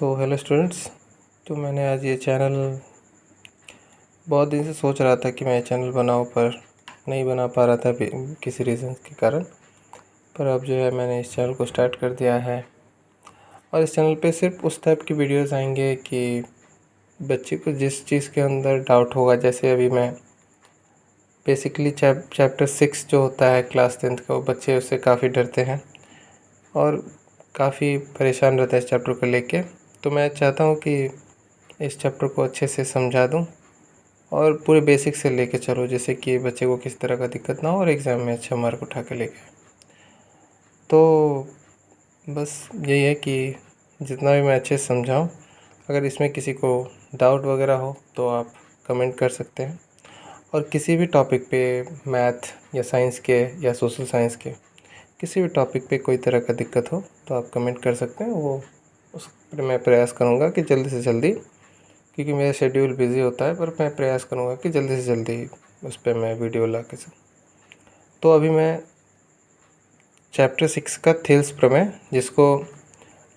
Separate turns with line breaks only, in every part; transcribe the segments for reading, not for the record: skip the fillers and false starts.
तो hello students. तो मैंने आज ये चैनल बहुत दिन से सोच रहा था कि मैं चैनल बनाऊं, पर नहीं बना पा रहा था किसी रीज़न के कारण। पर अब जो है मैंने इस चैनल को स्टार्ट कर दिया है और इस चैनल पे सिर्फ उस टाइप की वीडियोस आएंगे कि बच्चे को जिस चीज़ के अंदर डाउट होगा। जैसे अभी मैं बेसिकली चैप्टर 6 जो होता है क्लास 10th का, वो बच्चे उससे काफ़ी डरते हैं और काफ़ी परेशान रहते हैं इस चैप्टर को लेके। तो मैं चाहता हूँ कि इस चैप्टर को अच्छे से समझा दूँ और पूरे बेसिक से लेके चलो, जैसे कि बच्चे को किस तरह का दिक्कत ना हो और एग्ज़ाम में अच्छा मार्क उठा के लेके। तो बस यही है कि जितना भी मैं अच्छे से समझाऊँ, अगर इसमें किसी को डाउट वगैरह हो तो आप कमेंट कर सकते हैं। और किसी भी टॉपिक पे, मैथ या साइंस के या सोशल साइंस के किसी भी टॉपिक पे कोई तरह का दिक्कत हो तो आप कमेंट कर सकते हैं। वो उस पर मैं प्रयास करूँगा कि जल्दी से जल्दी, क्योंकि मेरा शेड्यूल बिज़ी होता है, पर मैं प्रयास करूँगा कि जल्दी से जल्दी उस पर मैं वीडियो ला के सकूँ। तो अभी मैं चैप्टर 6 का थेल्स प्रमेय, जिसको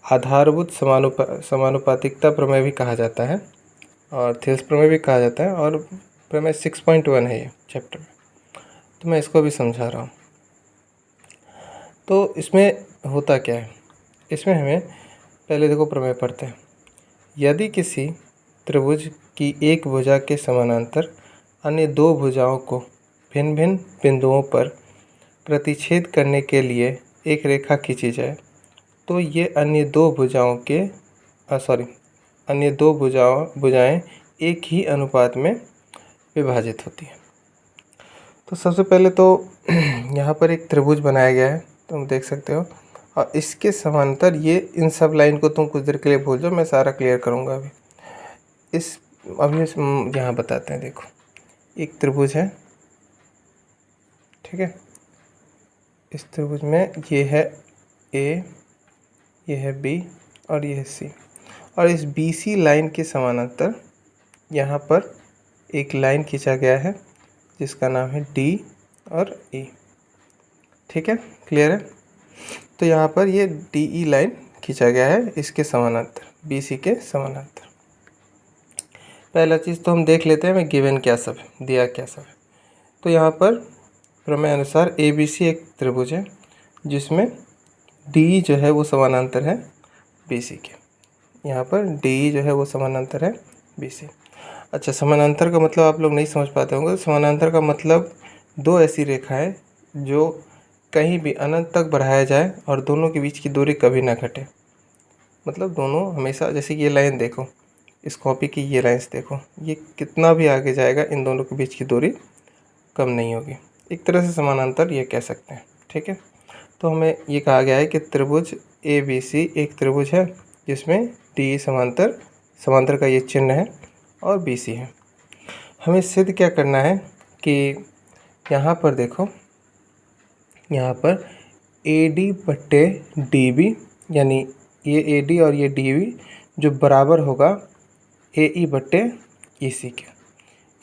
आधारभूत समानुपातिकता प्रमेय भी कहा जाता है और थेल्स प्रमेय भी कहा जाता है, और प्रमेय 6.1 है ये चैप्टर में। तो मैं इसको भी समझा रहा हूँ। तो इसमें होता क्या है, इसमें हमें पहले देखो प्रमेय पढ़ते हैं। यदि किसी त्रिभुज की एक भुजा के समानांतर अन्य दो भुजाओं को भिन्न भिन्न बिंदुओं पर प्रतिच्छेद करने के लिए एक रेखा खींची जाए, तो ये अन्य दो भुजाएं एक ही अनुपात में विभाजित होती हैं। तो सबसे पहले तो यहाँ पर एक त्रिभुज बनाया गया है, तुम देख सकते हो, और इसके समांतर ये इन सब लाइन को तुम कुछ देर के लिए भूल जाओ, मैं सारा क्लियर करूँगा अभी। अभी यहाँ बताते हैं। देखो, एक त्रिभुज है, ठीक है। इस त्रिभुज में ये है ए, ये है बी और ये है सी, और इस बी सी लाइन के समानांतर यहाँ पर एक लाइन खींचा गया है जिसका नाम है डी और ई, ठीक है, क्लियर है। तो यहाँ पर ये डी ई लाइन खींचा गया है इसके समानांतर, बी सी के समानांतर। पहला चीज़ तो हम देख लेते हैं मैं गिवन क्या सब है, दिया क्या सब है। तो यहाँ पर प्रमेय अनुसार ए बी सी एक त्रिभुज है जिसमें डी जो है वो समानांतर है बी सी के। यहाँ पर डी जो है वो समानांतर है बी सी। अच्छा, समानांतर का मतलब आप लोग नहीं समझ पाते होंगे। समानांतर का मतलब दो ऐसी रेखाएं जो कहीं भी अनंत तक बढ़ाया जाए और दोनों के बीच की दूरी कभी ना घटे। मतलब दोनों हमेशा, जैसे कि ये लाइन देखो, इस कॉपी की ये लाइन्स देखो, ये कितना भी आगे जाएगा इन दोनों के बीच की दूरी कम नहीं होगी। एक तरह से समानांतर ये कह सकते हैं, ठीक है। तो हमें ये कहा गया है कि त्रिभुज ए बी सी एक त्रिभुज है जिसमें डी समांतर का ये चिन्ह है और बी सी है। हमें सिद्ध क्या करना है कि यहाँ पर देखो, यहाँ पर ए डी बट्टे डी बी, यानी ये ए डी और ये डी बी जो बराबर होगा ए ई बट्टे ई सी के,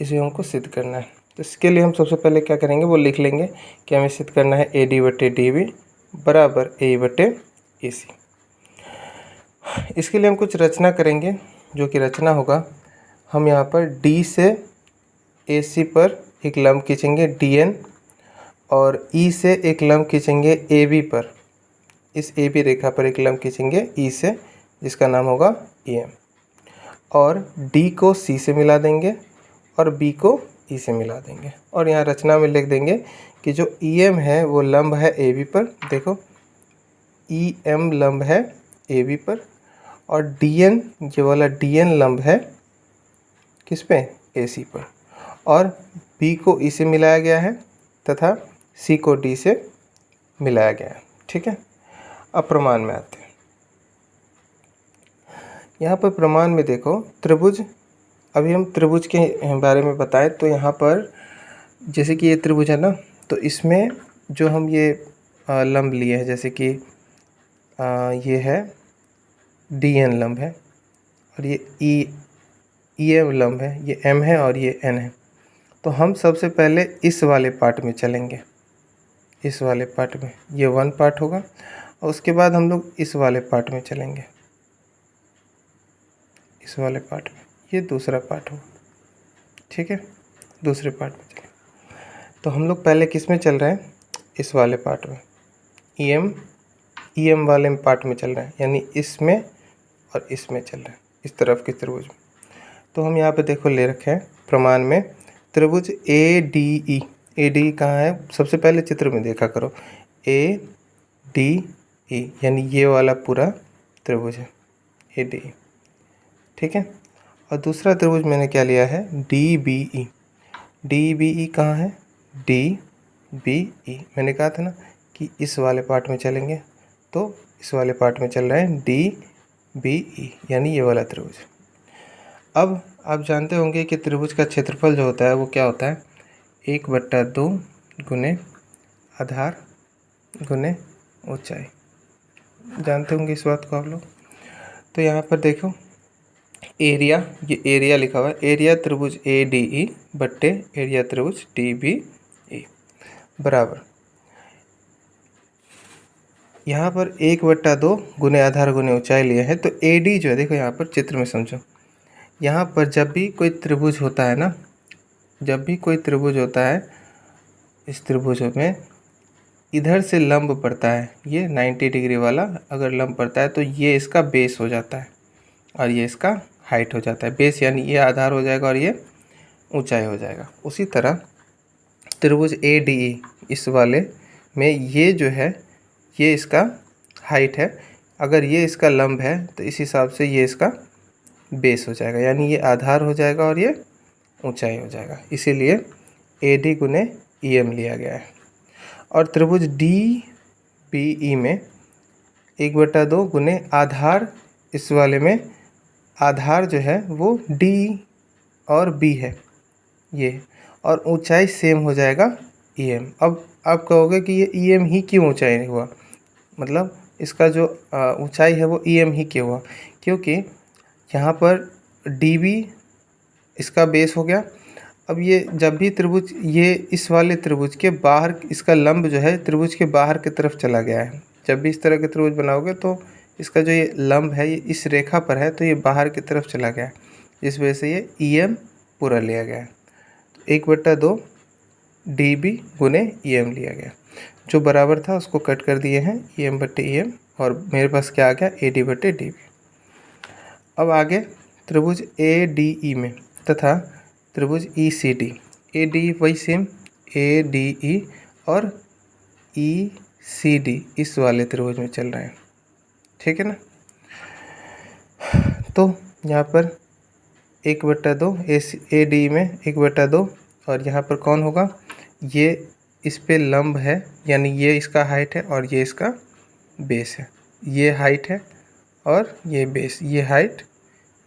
इसे हमको सिद्ध करना है। तो इसके लिए हम सबसे पहले क्या करेंगे, वो लिख लेंगे कि हमें सिद्ध करना है ए डी बट्टे डी बी बराबर ए ई बट्टे ए सी। इसके लिए हम कुछ रचना करेंगे, जो कि रचना होगा, हम यहाँ पर डी से ए सी पर एक लंब खींचेंगे डी एन, और ई से एक लंब खींचेंगे ए बी पर, इस ए बी रेखा पर एक लंब खींचेंगे ई से, जिसका नाम होगा ई एम, और डी को सी से मिला देंगे और बी को ई से मिला देंगे। और यहाँ रचना में लिख देंगे कि जो ई एम है वो लंब है ए बी पर, देखो ई एम लंब है ए बी पर, और डी एन, ये वाला डी एन लंब है किस पे, ए सी पर, और बी को ई से मिलाया गया है तथा सी को डी से मिलाया गया है, ठीक है। अब प्रमाण में आते हैं। यहाँ पर प्रमाण में देखो, त्रिभुज, अभी हम त्रिभुज के बारे में बताएं तो यहाँ पर जैसे कि ये त्रिभुज है ना, तो इसमें जो हम ये लंब लिए हैं, जैसे कि ये है डी एन लंब है और ये ई एम लंब है, ये एम है और ये एन है। तो हम सबसे पहले इस वाले पार्ट में चलेंगे, इस वाले पार्ट में, ये वन पार्ट होगा, और उसके बाद हम लोग इस वाले पार्ट में चलेंगे, इस वाले पार्ट में, ये दूसरा पार्ट होगा। ठीक है, दूसरे पार्ट में चलें। तो हम लोग पहले किस में चल रहे हैं, इस वाले पार्ट में, ईएम वाले पार्ट में चल रहे हैं, यानी इसमें और इसमें चल रहे हैं, इस तरफ के त्रिभुज में। तो हम यहाँ पे देखो ले रखे हैं प्रमाण में त्रिभुज A D E. A D कहाँ है, सबसे पहले चित्र में देखा करो, ए डी ई, यानी ये वाला पूरा त्रिभुज है ए डी ई। ठीक है, और दूसरा त्रिभुज मैंने क्या लिया है, D B E. D B E कहाँ है, डी बी ई, मैंने कहा था ना कि इस वाले पार्ट में चलेंगे, तो इस वाले पार्ट में चल रहे हैं डी बी ई, यानी ये वाला त्रिभुज। अब आप जानते होंगे कि त्रिभुज का क्षेत्रफल जो होता है वो क्या होता है, 1/2 गुने आधार गुने ऊंचाई। जानते होंगे इस बात को आप लोग। तो यहाँ पर देखो एरिया, ये एरिया लिखा हुआ है, एरिया त्रिभुज ए डी ई बट्टे एरिया त्रिभुज डी बी ई बराबर, यहाँ पर 1/2 गुने आधार गुने ऊंचाई लिए हैं। तो ए डी जो है, देखो यहाँ पर चित्र में समझो, यहाँ पर जब भी कोई त्रिभुज होता है ना, जब भी कोई त्रिभुज होता है, इस त्रिभुज में इधर से लंब पड़ता है, ये 90 डिग्री वाला अगर लंब पड़ता है तो ये इसका बेस हो जाता है और ये इसका हाइट हो जाता है। बेस यानी ये आधार हो जाएगा और ये ऊंचाई हो जाएगा। उसी तरह त्रिभुज ए डी ई, इस वाले में ये जो है ये इसका हाइट है, अगर ये इसका लंब है तो इस हिसाब से ये इसका बेस हो जाएगा, यानी ये आधार हो जाएगा और ये ऊंचाई हो जाएगा। इसीलिए ए डी गुने ई एम लिया गया है। और त्रिभुज डी बी ई में 1/2 गुने आधार, इस वाले में आधार जो है वो डी और बी है ये, और ऊंचाई सेम हो जाएगा ई एम। अब आप कहोगे कि ये ई एम ही क्यों ऊंचाई हुआ, मतलब इसका जो ऊंचाई है वो ई एम ही क्यों हुआ, क्योंकि यहाँ पर डी बी इसका बेस हो गया। अब ये जब भी त्रिभुज ये इस वाले त्रिभुज के बाहर, इसका लंब जो है त्रिभुज के बाहर की तरफ चला गया है। जब भी इस तरह के त्रिभुज बनाओगे तो इसका जो ये लंब है ये इस रेखा पर है, तो ये बाहर की तरफ चला गया है, इस वजह से ये ई एम पूरा लिया गया है। तो 1/2 डी बी गुने ई एम लिया गया, जो बराबर था उसको कट कर दिए हैं ई एम बट्टे ई एम, और मेरे पास क्या आ गया, ए डी बट्टे डी बी। अब आगे त्रिभुज ए डी ई में तथा त्रिभुज ई सी डी, ए डी वही सेम, ए डी ई और ई सी डी इस वाले त्रिभुज में चल रहे हैं। ठीक है ना, तो यहाँ पर 1/2 ए डी में 1/2, और यहाँ पर कौन होगा, ये इस पे लंब है, यानी ये इसका हाइट है और ये इसका बेस है। ये हाइट है और ये बेस, ये हाइट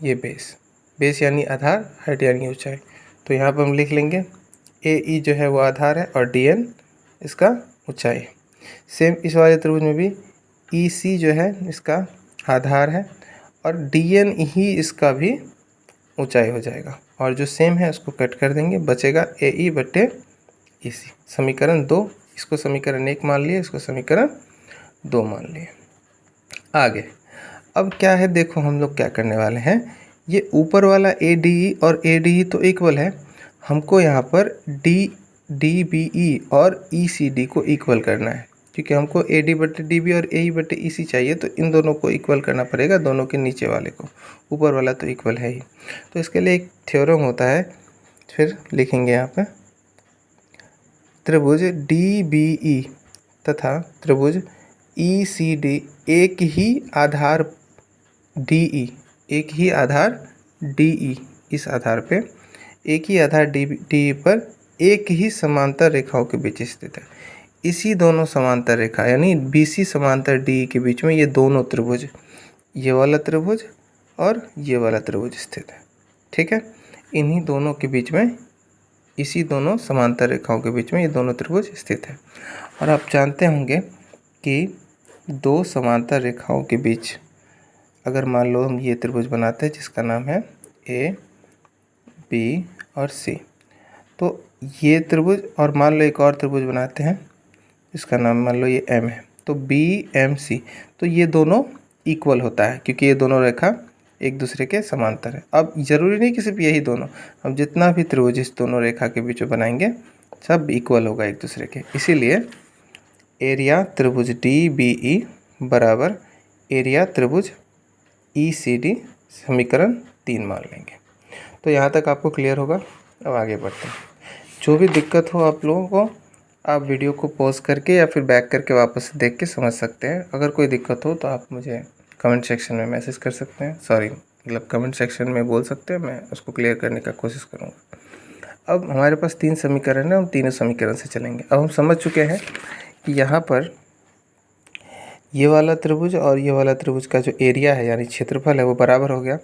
ये बेस, बेस यानी आधार, हाइट यानी ऊंचाई। तो यहाँ पर हम लिख लेंगे ए ई जो है वो आधार है और डी एन इसका ऊंचाई है। सेम इस वाले त्रिभुज में भी ई सी जो है इसका आधार है और डी एन ही इसका भी ऊंचाई हो जाएगा, और जो सेम है उसको कट कर देंगे, बचेगा ए ई बट्टे ई सी। समीकरण 2, इसको समीकरण 1 मान लिए, इसको समीकरण 2 मान लिए। आगे अब क्या है, देखो हम लोग क्या करने वाले हैं, ये ऊपर वाला ए डी ई और ए डी ई तो इक्वल है, हमको यहाँ पर डी बी ई और ई सी डी को इक्वल करना है, क्योंकि हमको ए डी बट्टे डी बी और ए ई बट्टे ई सी चाहिए, तो इन दोनों को इक्वल करना पड़ेगा, दोनों के नीचे वाले को, ऊपर वाला तो इक्वल है ही। तो इसके लिए एक थ्योरम होता है, फिर लिखेंगे यहाँ पे, त्रिभुज डी बी ई तथा त्रिभुज ई सी डी एक ही आधार डी ई, एक ही आधार डी ई, इस आधार पे एक ही आधार डी ई पर एक ही समांतर रेखाओं के बीच स्थित है। इसी दोनों समांतर रेखा यानी बी सी समांतर डी ई के बीच में ये दोनों त्रिभुज, ये वाला त्रिभुज और ये वाला त्रिभुज स्थित है। ठीक है, इन्हीं दोनों के बीच में, इसी दोनों समांतर रेखाओं के बीच में ये दोनों त्रिभुज स्थित है। और आप जानते होंगे कि दो समांतर रेखाओं के बीच अगर मान लो हम ये त्रिभुज बनाते हैं जिसका नाम है ए बी और सी, तो ये त्रिभुज, और मान लो एक और त्रिभुज बनाते हैं इसका नाम मान लो ये एम है, तो बी एम सी, तो ये दोनों इक्वल होता है क्योंकि ये दोनों रेखा एक दूसरे के समांतर है। अब ज़रूरी नहीं कि सिर्फ यही दोनों, अब जितना भी त्रिभुज इस दोनों रेखा के बीच में बनाएंगे सब इक्वल होगा एक दूसरे के। इसीलिए एरिया त्रिभुज डी बी ई बराबर एरिया त्रिभुज ई सी डी, समीकरण 3 मान लेंगे। तो यहाँ तक आपको क्लियर होगा। अब आगे बढ़ते हैं। जो भी दिक्कत हो आप लोगों को, आप वीडियो को पॉज करके या फिर बैक करके वापस देख के समझ सकते हैं। अगर कोई दिक्कत हो तो आप मुझे कमेंट सेक्शन में मैसेज कर सकते हैं, सॉरी मतलब कमेंट सेक्शन में बोल सकते हैं, मैं उसको क्लियर करने का कोशिश करूँगा। अब हमारे पास 3 समीकरण है, हम तीनों समीकरण से चलेंगे। अब हम समझ चुके हैं कि यहाँ पर ये वाला त्रिभुज और ये वाला त्रिभुज का जो एरिया है यानी क्षेत्रफल है वो बराबर हो गया।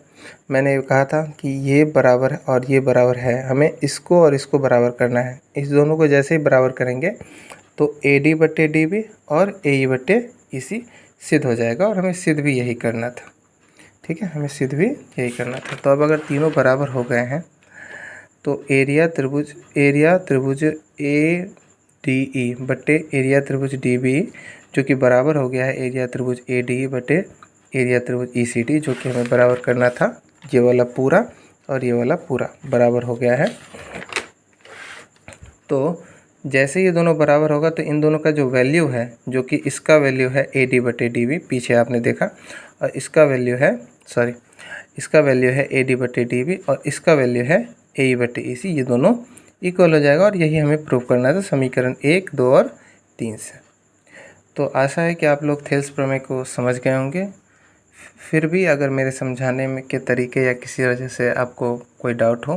मैंने कहा था कि ये बराबर और ये बराबर है, हमें इसको और इसको बराबर करना है। इस दोनों को जैसे ही बराबर करेंगे तो ए डी बट्टे डी बी और ए ई बट्टे ई सी सिद्ध हो जाएगा, और हमें सिद्ध भी यही करना था। ठीक है, हमें सिद्ध भी यही करना था। तो अब अगर तीनों बराबर हो गए हैं तो एरिया त्रिभुज ए डी ई बट्टे एरिया त्रिभुज डी बी, जो कि बराबर हो गया है एरिया त्रिभुज ए डी बटे एरिया त्रिभुज ई सी डी, जो कि हमें बराबर करना था ये वाला पूरा और ये वाला पूरा बराबर हो गया है। तो जैसे ये दोनों बराबर होगा तो इन दोनों का जो वैल्यू है, जो कि इसका वैल्यू है ए डी बटे डी बी, पीछे आपने देखा, और इसका वैल्यू है ए डी बटे डी बी और इसका वैल्यू है ए ई बटे ई सी, ये दोनों इक्वल हो जाएगा। और यही हमें प्रूव करना था समीकरण 1, 2 और 3 से। तो आशा है कि आप लोग थेल्स प्रमेय को समझ गए होंगे। फिर भी अगर मेरे समझाने में के तरीके या किसी वजह से आपको कोई डाउट हो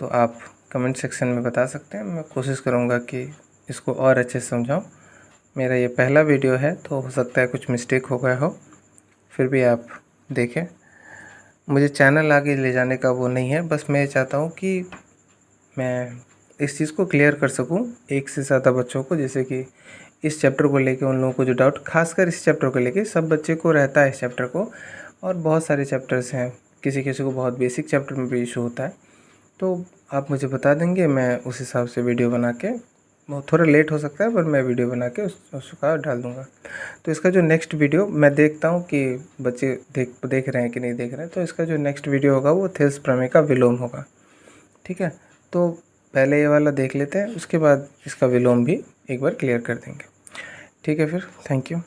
तो आप कमेंट सेक्शन में बता सकते हैं। मैं कोशिश करूँगा कि इसको और अच्छे से समझाऊँ। मेरा ये पहला वीडियो है तो हो सकता है कुछ मिस्टेक हो गया हो, फिर भी आप देखें। मुझे चैनल आगे ले जाने का वो नहीं है, बस मैं चाहता हूँ कि मैं इस चीज़ को क्लियर कर सकूँ एक से ज़्यादा बच्चों को, जैसे कि इस चैप्टर को लेके उन लोगों को जो डाउट, खासकर इस चैप्टर को लेके सब बच्चे को रहता है इस चैप्टर को, और बहुत सारे चैप्टर्स हैं, किसी किसी को बहुत बेसिक चैप्टर में भी इशू होता है। तो आप मुझे बता देंगे, मैं उस हिसाब से वीडियो बना के, बहुत थोड़ा लेट हो सकता है पर मैं वीडियो बना के उसका डाल दूँगा। तो इसका जो नेक्स्ट वीडियो मैं देखता हूँ कि बच्चे देख रहे हैं कि नहीं देख रहे हैं, तो इसका जो नेक्स्ट वीडियो होगा वो थेल्स प्रमेय का विलोम होगा। ठीक है, तो पहले ये वाला देख लेते हैं, उसके बाद इसका विलोम भी एक बार क्लियर कर देंगे। ठीक है, फिर थैंक यू।